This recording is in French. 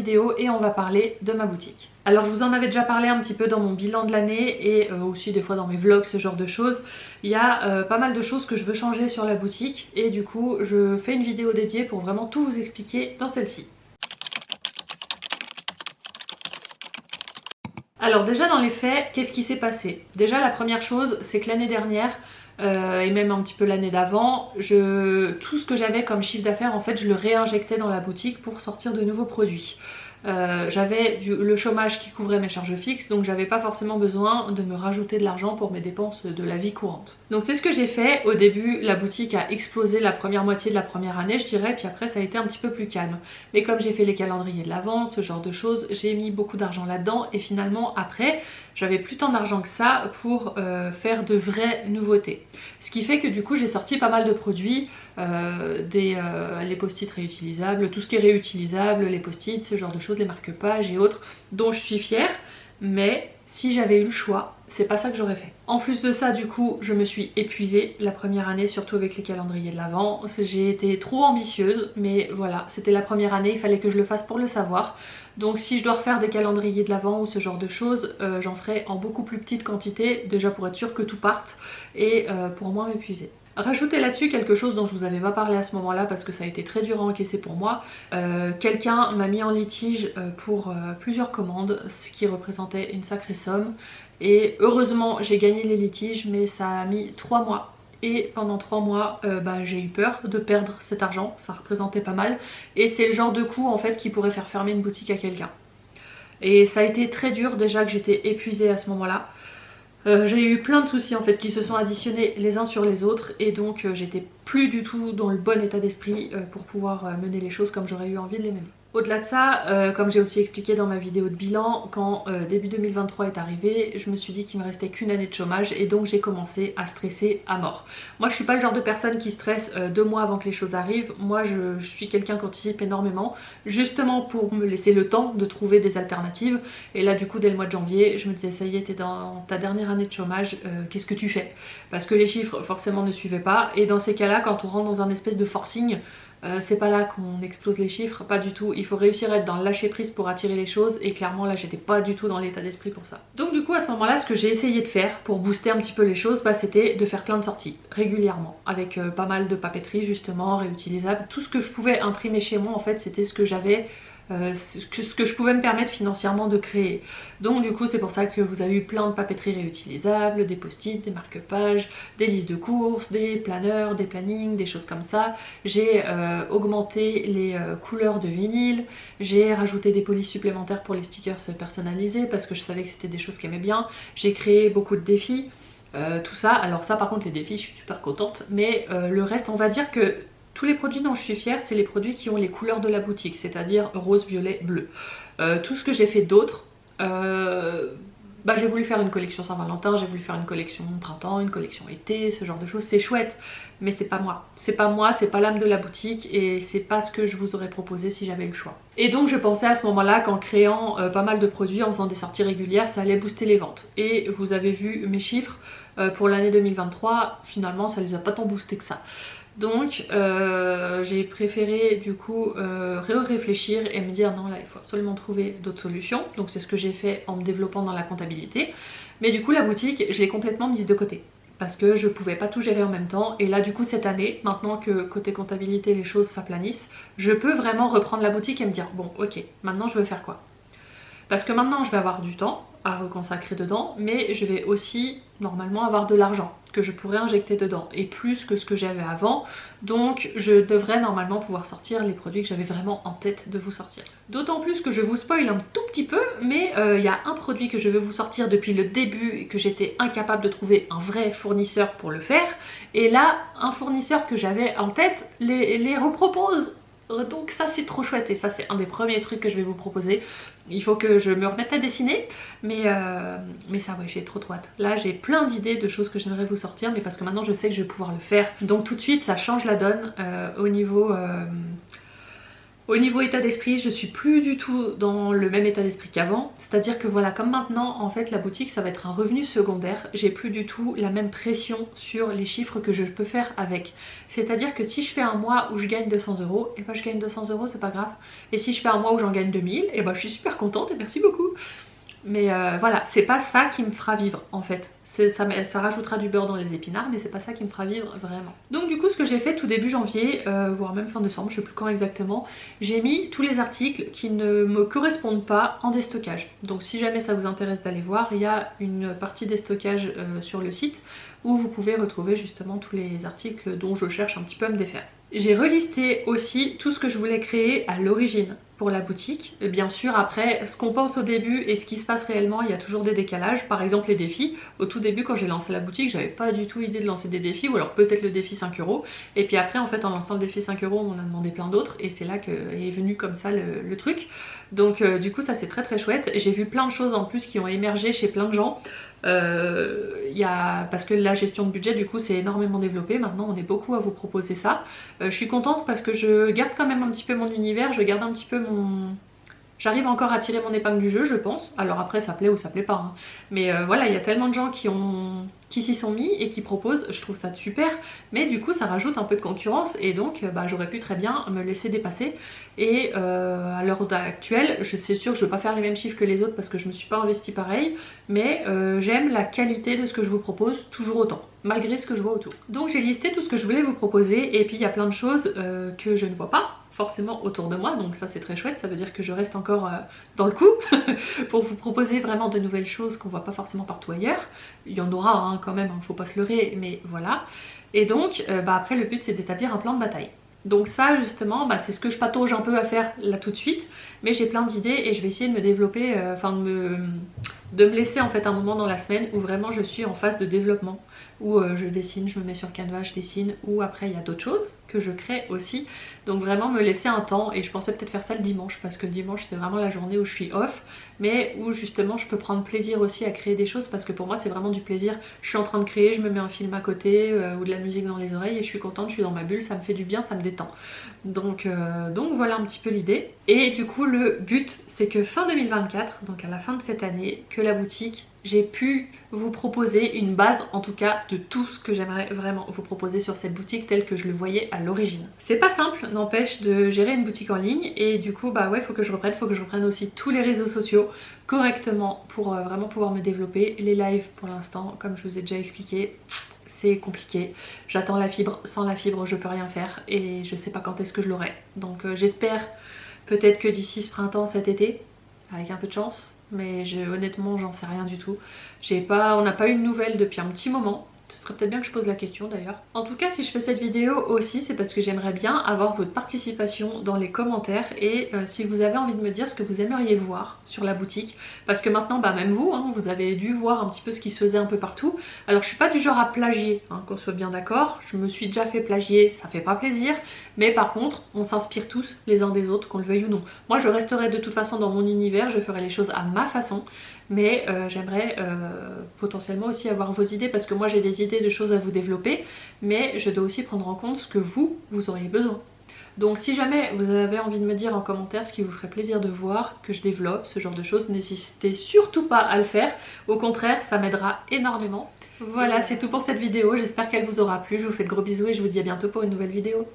vidéo et on va parler de ma boutique. Alors je vous en avais déjà parlé un petit peu dans mon bilan de l'année et aussi des fois dans mes vlogs, ce genre de choses. Il y a pas mal de choses que je veux changer sur la boutique et du coup je fais une vidéo dédiée pour vraiment tout vous expliquer dans celle-ci. Alors déjà dans les faits, qu'est-ce qui s'est passé? Déjà la première chose, c'est que l'année dernière, et même un petit peu l'année d'avant, tout ce que j'avais comme chiffre d'affaires, en fait, je le réinjectais dans la boutique pour sortir de nouveaux produits. J'avais le chômage qui couvrait mes charges fixes, donc j'avais pas forcément besoin de me rajouter de l'argent pour mes dépenses de la vie courante. Donc c'est ce que j'ai fait. Au début, la boutique a explosé la première moitié de la première année, je dirais, puis après ça a été un petit peu plus calme. Mais comme j'ai fait les calendriers de l'avant, ce genre de choses, j'ai mis beaucoup d'argent là-dedans et finalement après, j'avais plus tant d'argent que ça pour faire de vraies nouveautés. Ce qui fait que du coup j'ai sorti pas mal de produits, les post-it réutilisables, tout ce qui est réutilisable, les post-it, ce genre de choses, les marque-pages et autres, dont je suis fière, mais si j'avais eu le choix, c'est pas ça que j'aurais fait. En plus de ça, du coup, je me suis épuisée la première année, surtout avec les calendriers de l'Avent. J'ai été trop ambitieuse, mais voilà, c'était la première année, il fallait que je le fasse pour le savoir. Donc si je dois refaire des calendriers de l'Avent ou ce genre de choses, j'en ferai en beaucoup plus petite quantité, déjà pour être sûre que tout parte et pour moins m'épuiser. Rajoutez là-dessus quelque chose dont je vous avais pas parlé à ce moment-là parce que ça a été très dur à encaisser pour moi. Quelqu'un m'a mis en litige pour plusieurs commandes, ce qui représentait une sacrée somme. Et heureusement j'ai gagné les litiges, mais ça a mis 3 mois. Et pendant 3 mois, j'ai eu peur de perdre cet argent, ça représentait pas mal. Et c'est le genre de coût en fait qui pourrait faire fermer une boutique à quelqu'un. Et ça a été très dur, déjà que j'étais épuisée à ce moment-là. J'ai eu plein de soucis en fait qui se sont additionnés les uns sur les autres et donc j'étais plus du tout dans le bon état d'esprit pour pouvoir mener les choses comme j'aurais eu envie de les mener. Au-delà de ça, comme j'ai aussi expliqué dans ma vidéo de bilan, quand début 2023 est arrivé, je me suis dit qu'il me restait qu'une année de chômage et donc j'ai commencé à stresser à mort. Moi je suis pas le genre de personne qui stresse 2 mois avant que les choses arrivent. Moi je suis quelqu'un qui anticipe énormément, justement pour me laisser le temps de trouver des alternatives. Et là du coup dès le mois de janvier, je me disais ça y est, t'es dans ta dernière année de chômage, qu'est-ce que tu fais? Parce que les chiffres forcément ne suivaient pas et dans ces cas-là, quand on rentre dans un espèce de forcing, c'est pas là qu'on explose les chiffres, pas du tout. Il faut réussir à être dans le lâcher prise pour attirer les choses et clairement là j'étais pas du tout dans l'état d'esprit pour ça. Donc du coup à ce moment là, ce que j'ai essayé de faire pour booster un petit peu les choses, c'était de faire plein de sorties régulièrement avec pas mal de papeterie justement, réutilisable. Tout ce que je pouvais imprimer chez moi en fait c'était ce que j'avais, ce que je pouvais me permettre financièrement de créer. Donc du coup c'est pour ça que vous avez eu plein de papeteries réutilisables, des post-it, des marque-pages, des listes de courses, des planeurs, des plannings, des choses comme ça. J'ai augmenté les couleurs de vinyle, j'ai rajouté des polices supplémentaires pour les stickers personnalisés parce que je savais que c'était des choses qu'elle aimait bien. J'ai créé beaucoup de défis, tout ça. Alors ça par contre les défis je suis super contente, mais le reste on va dire que tous les produits dont je suis fière, c'est les produits qui ont les couleurs de la boutique, c'est-à-dire rose, violet, bleu. Tout ce que j'ai fait d'autre, j'ai voulu faire une collection Saint-Valentin, j'ai voulu faire une collection printemps, une collection été, ce genre de choses, c'est chouette, mais c'est pas moi. C'est pas moi, c'est pas l'âme de la boutique et c'est pas ce que je vous aurais proposé si j'avais eu le choix. Et donc je pensais à ce moment-là qu'en créant pas mal de produits, en faisant des sorties régulières, ça allait booster les ventes. Et vous avez vu mes chiffres pour l'année 2023, finalement ça les a pas tant boostés que ça. Donc j'ai préféré du coup réfléchir et me dire non là il faut absolument trouver d'autres solutions. Donc c'est ce que j'ai fait en me développant dans la comptabilité. Mais du coup la boutique je l'ai complètement mise de côté parce que je pouvais pas tout gérer en même temps. Et là du coup cette année, maintenant que côté comptabilité les choses s'aplanissent, je peux vraiment reprendre la boutique et me dire bon ok, maintenant je veux faire quoi? Parce que maintenant je vais avoir du temps à reconsacrer dedans, mais je vais aussi normalement avoir de l'argent que je pourrais injecter dedans et plus que ce que j'avais avant, donc je devrais normalement pouvoir sortir les produits que j'avais vraiment en tête de vous sortir. D'autant plus que je vous spoil un tout petit peu, mais il y a un produit que je veux vous sortir depuis le début et que j'étais incapable de trouver un vrai fournisseur pour le faire, et là un fournisseur que j'avais en tête les repropose. Donc ça c'est trop chouette et ça c'est un des premiers trucs que je vais vous proposer. Il faut que je me remette à dessiner, mais ça ouais j'ai trop hâte. Là j'ai plein d'idées de choses que j'aimerais vous sortir, mais parce que maintenant je sais que je vais pouvoir le faire. Donc tout de suite ça change la donne au niveau Au niveau état d'esprit, je suis plus du tout dans le même état d'esprit qu'avant. C'est-à-dire que voilà, comme maintenant, en fait, la boutique, ça va être un revenu secondaire. J'ai plus du tout la même pression sur les chiffres que je peux faire avec. C'est-à-dire que si je fais un mois où je gagne 200 €, et ben je gagne 200 €, c'est pas grave. Et si je fais un mois où j'en gagne 2000, et ben je suis super contente et merci beaucoup. Mais voilà, c'est pas ça qui me fera vivre en fait. Ça rajoutera du beurre dans les épinards, mais c'est pas ça qui me fera vivre vraiment. Donc du coup, ce que j'ai fait tout début janvier, voire même fin décembre, je sais plus quand exactement, j'ai mis tous les articles qui ne me correspondent pas en déstockage. Donc si jamais ça vous intéresse d'aller voir, il y a une partie déstockage sur le site où vous pouvez retrouver justement tous les articles dont je cherche un petit peu à me défaire. J'ai relisté aussi tout ce que je voulais créer à l'origine pour la boutique. Et bien sûr, après, ce qu'on pense au début et ce qui se passe réellement, il y a toujours des décalages. Par exemple, les défis. Au tout début, quand j'ai lancé la boutique, j'avais pas du tout idée de lancer des défis, ou alors peut-être le défi 5 €. Et puis après, en fait, en lançant le défi 5 €, on m'en a demandé plein d'autres, et c'est là que est venu comme ça le truc. Donc du coup, ça c'est très très chouette. J'ai vu plein de choses en plus qui ont émergé chez plein de gens. Parce que la gestion de budget du coup c'est énormément développé, maintenant on est beaucoup à vous proposer ça. Je suis contente parce que je garde quand même un petit peu mon univers, je garde un petit peu mon... J'arrive encore à tirer mon épingle du jeu, je pense. Alors après ça plaît ou ça plaît pas, hein. Mais voilà, il y a tellement de gens qui s'y sont mis et qui proposent, je trouve ça super. Mais du coup ça rajoute un peu de concurrence et donc j'aurais pu très bien me laisser dépasser. Et à l'heure actuelle, c'est sûr que je ne veux pas faire les mêmes chiffres que les autres parce que je me suis pas investie pareil. Mais j'aime la qualité de ce que je vous propose toujours autant, malgré ce que je vois autour. Donc j'ai listé tout ce que je voulais vous proposer et puis il y a plein de choses que je ne vois pas forcément autour de moi, donc ça c'est très chouette, ça veut dire que je reste encore dans le coup pour vous proposer vraiment de nouvelles choses qu'on voit pas forcément partout ailleurs. Il y en aura hein, quand même, hein, faut pas se leurrer, mais voilà. Et donc après le but c'est d'établir un plan de bataille. Donc ça justement c'est ce que je patauge un peu à faire là tout de suite, mais j'ai plein d'idées et je vais essayer de me développer, de me laisser en fait un moment dans la semaine où vraiment je suis en phase de développement, où je dessine, je me mets sur Canva, je dessine, ou après il y a d'autres choses que je crée aussi. Donc vraiment me laisser un temps, et je pensais peut-être faire ça le dimanche parce que le dimanche c'est vraiment la journée où je suis off, mais où justement je peux prendre plaisir aussi à créer des choses parce que pour moi c'est vraiment du plaisir. Je suis en train de créer, je me mets un film à côté ou de la musique dans les oreilles et je suis contente, je suis dans ma bulle, ça me fait du bien, ça me détend. Donc voilà un petit peu l'idée. Et du coup le but c'est que fin 2024, donc à la fin de cette année, que la boutique, j'ai pu vous proposer une base en tout cas de tout ce que j'aimerais vraiment vous proposer sur cette boutique telle que je le voyais à l'origine. C'est pas simple, n'empêche, de gérer une boutique en ligne et du coup ouais faut que je reprenne aussi tous les réseaux sociaux correctement pour vraiment pouvoir me développer. Les lives pour l'instant, comme je vous ai déjà expliqué, c'est compliqué. J'attends la fibre, sans la fibre je peux rien faire et je sais pas quand est-ce que je l'aurai. Donc j'espère peut-être que d'ici ce printemps, cet été, avec un peu de chance. Mais honnêtement j'en sais rien du tout. On n'a pas eu de nouvelles depuis un petit moment. Ce serait peut-être bien que je pose la question d'ailleurs. En tout cas si je fais cette vidéo aussi c'est parce que j'aimerais bien avoir votre participation dans les commentaires et si vous avez envie de me dire ce que vous aimeriez voir sur la boutique. Parce que maintenant même vous, hein, vous avez dû voir un petit peu ce qui se faisait un peu partout. Alors je suis pas du genre à plagier, hein, qu'on soit bien d'accord. Je me suis déjà fait plagier, ça fait pas plaisir. Mais par contre on s'inspire tous les uns des autres, qu'on le veuille ou non. Moi je resterai de toute façon dans mon univers, je ferai les choses à ma façon. Mais j'aimerais potentiellement aussi avoir vos idées parce que moi j'ai des idées de choses à vous développer, mais je dois aussi prendre en compte ce que vous auriez besoin. Donc si jamais vous avez envie de me dire en commentaire ce qui vous ferait plaisir de voir, que je développe, ce genre de choses, n'hésitez surtout pas à le faire. Au contraire, ça m'aidera énormément. Voilà, c'est tout pour cette vidéo, j'espère qu'elle vous aura plu, je vous fais de gros bisous et je vous dis à bientôt pour une nouvelle vidéo.